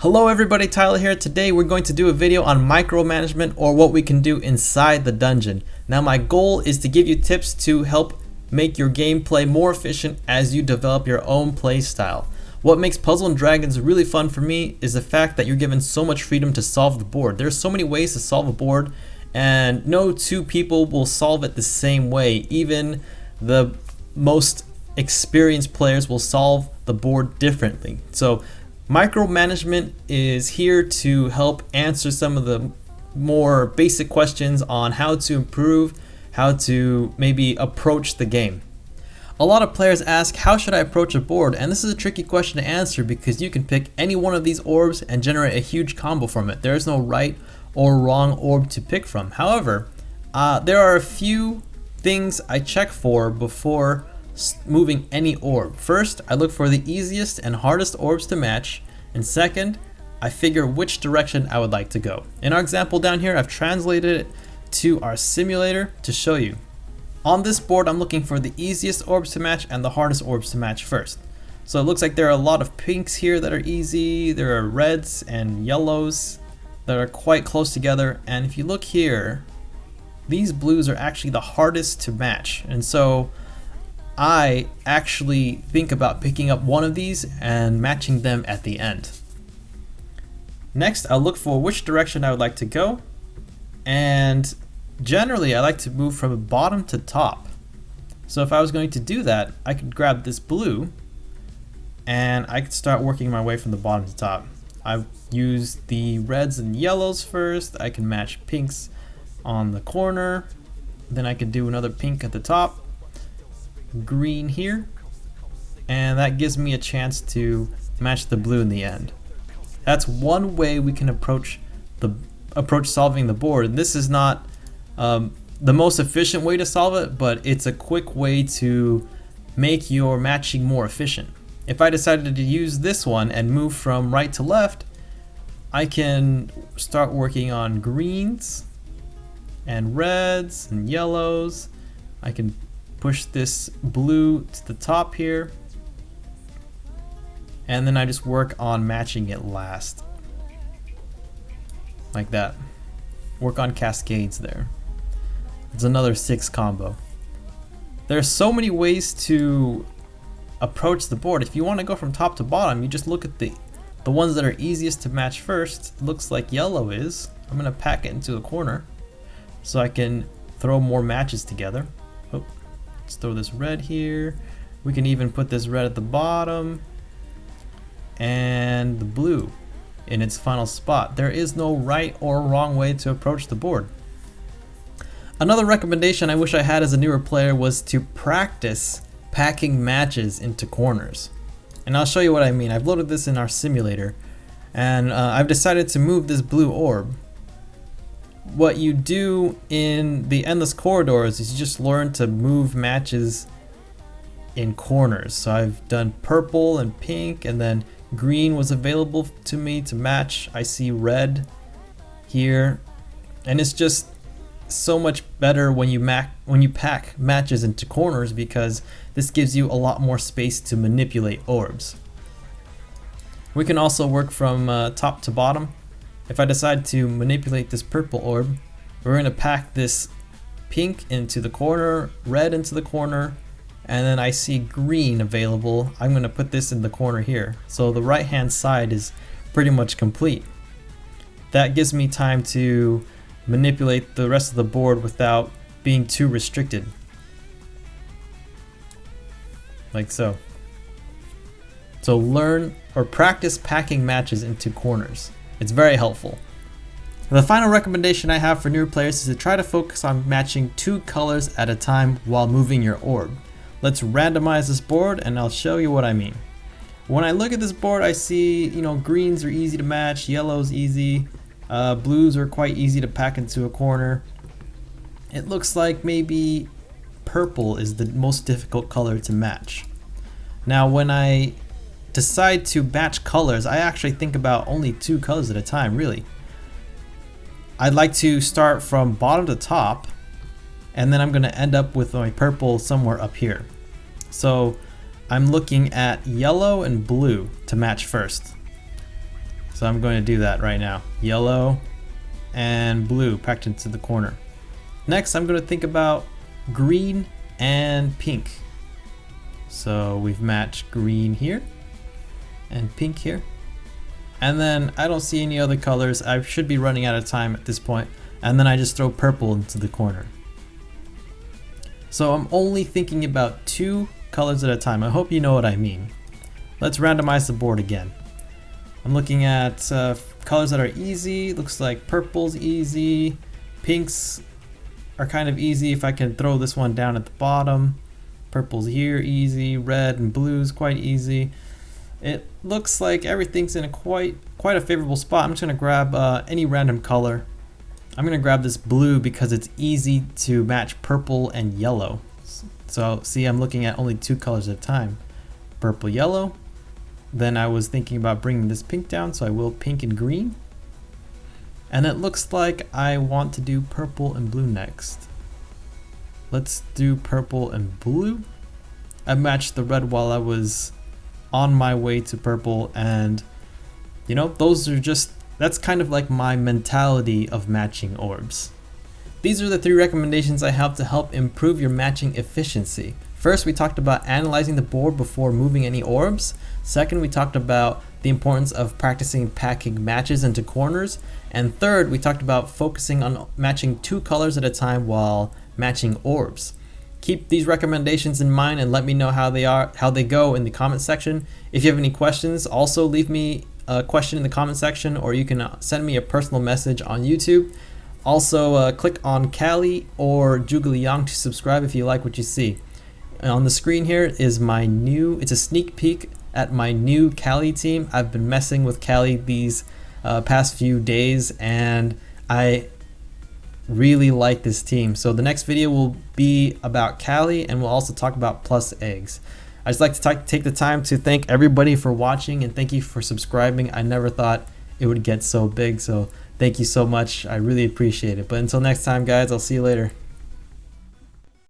Hello everybody, Tyler here. Today we're going to do a video on micromanagement, or what we can do inside the dungeon. Now my goal is to give you tips to help make your gameplay more efficient as you develop your own play style. What makes Puzzle & Dragons really fun for me is the fact that you're given so much freedom to solve the board. There's so many ways to solve a board, and no two people will solve it the same way. Even the most experienced players will solve the board differently. So micromanagement is here to help answer some of the more basic questions on how to improve, how to maybe approach the game. A lot of players ask, how should I approach a board? And this is a tricky question to answer because you can pick any one of these orbs and generate a huge combo from it. There is no right or wrong orb to pick from. However, there are a few things I check for before moving any orb. First, I look for the easiest and hardest orbs to match, and second, I figure which direction I would like to go. In our example down here, I've translated it to our simulator to show you. On this board, I'm looking for the easiest orbs to match and the hardest orbs to match first. So it looks like there are a lot of pinks here that are easy, there are reds and yellows that are quite close together, and if you look here, these blues are actually the hardest to match, and so I actually think about picking up one of these and matching them at the end. Next, I'll look for which direction I would like to go, and generally I like to move from bottom to top. So if I was going to do that, I could grab this blue and I could start working my way from the bottom to top. I've used the reds and yellows first. I can match pinks on the corner, then I could do another pink at the top, green here, and that gives me a chance to match the blue in the end. That's one way we can approach solving the board. And this is not the most efficient way to solve it, but it's a quick way to make your matching more efficient. If I decided to use this one and move from right to left, I can start working on greens and reds and yellows. I can push this blue to the top here, and then I just work on matching it last, like that. Work on cascades there. It's another 6 combo. There are so many ways to approach the board. If you want to go from top to bottom, you just look at the ones that are easiest to match first. It looks like yellow is. I'm gonna pack it into a corner so I can throw more matches together. Oh. Let's throw this red here. We can even put this red at the bottom and the blue in its final spot. There is no right or wrong way to approach the board. Another recommendation I wish I had as a newer player was to practice packing matches into corners. And I'll show you what I mean. I've loaded this in our simulator, and I've decided to move this blue orb. What you do in the endless corridors is you just learn to move matches in corners. So I've done purple and pink, and then green was available to me to match. I see red here, and it's just so much better when you pack matches into corners, because this gives you a lot more space to manipulate orbs. We can also work from top to bottom. If I decide to manipulate this purple orb, we're going to pack this pink into the corner, red into the corner, and then I see green available. I'm going to put this in the corner here. So the right hand side is pretty much complete. That gives me time to manipulate the rest of the board without being too restricted. Like so. So learn or practice packing matches into corners. It's very helpful. The final recommendation I have for newer players is to try to focus on matching 2 colors at a time while moving your orb. Let's randomize this board and I'll show you what I mean. When I look at this board, I see, greens are easy to match, yellows easy, blues are quite easy to pack into a corner. It looks like maybe purple is the most difficult color to match. Now when I decide to match colors, I actually think about only 2 colors at a time, really. I'd like to start from bottom to top, and then I'm going to end up with my purple somewhere up here. So I'm looking at yellow and blue to match first. So I'm going to do that right now. Yellow and blue packed into the corner. Next, I'm going to think about green and pink. So we've matched green here and pink here. And then I don't see any other colors. I should be running out of time at this point. And then I just throw purple into the corner. So I'm only thinking about 2 colors at a time. I hope you know what I mean. Let's randomize the board again. I'm looking at colors that are easy. Looks like purple's easy. Pinks are kind of easy if I can throw this one down at the bottom. Purple's here, easy. Red and blue's quite easy. It looks like everything's in a quite a favorable spot. I'm just gonna grab any random color. I'm gonna grab this blue because it's easy to match purple and yellow. So see, I'm looking at only 2 colors at a time. Purple, yellow. Then I was thinking about bringing this pink down, so I will pink and green. And it looks like I want to do purple and blue next. Let's do purple and blue. I matched the red while I was on my way to purple, and you know, that's kind of like my mentality of matching orbs. These are the 3 recommendations I have to help improve your matching efficiency. First, we talked about analyzing the board before moving any orbs. Second, we talked about the importance of practicing packing matches into corners. And third, we talked about focusing on matching 2 colors at a time while matching orbs. Keep these recommendations in mind and let me know how they go in the comment section. If you have any questions, also leave me a question in the comment section, or you can send me a personal message on YouTube. Also, click on Callie or Jugliang to subscribe if you like what you see. And on the screen here is it's a sneak peek at my new Callie team. I've been messing with Callie these past few days, and I really like this team. So the next video will be about Callie, and we'll also talk about plus eggs. I just like to take the time to thank everybody for watching, and thank you for subscribing. I never thought it would get so big, so thank you so much. I really appreciate it. But until next time, guys, I'll see you later.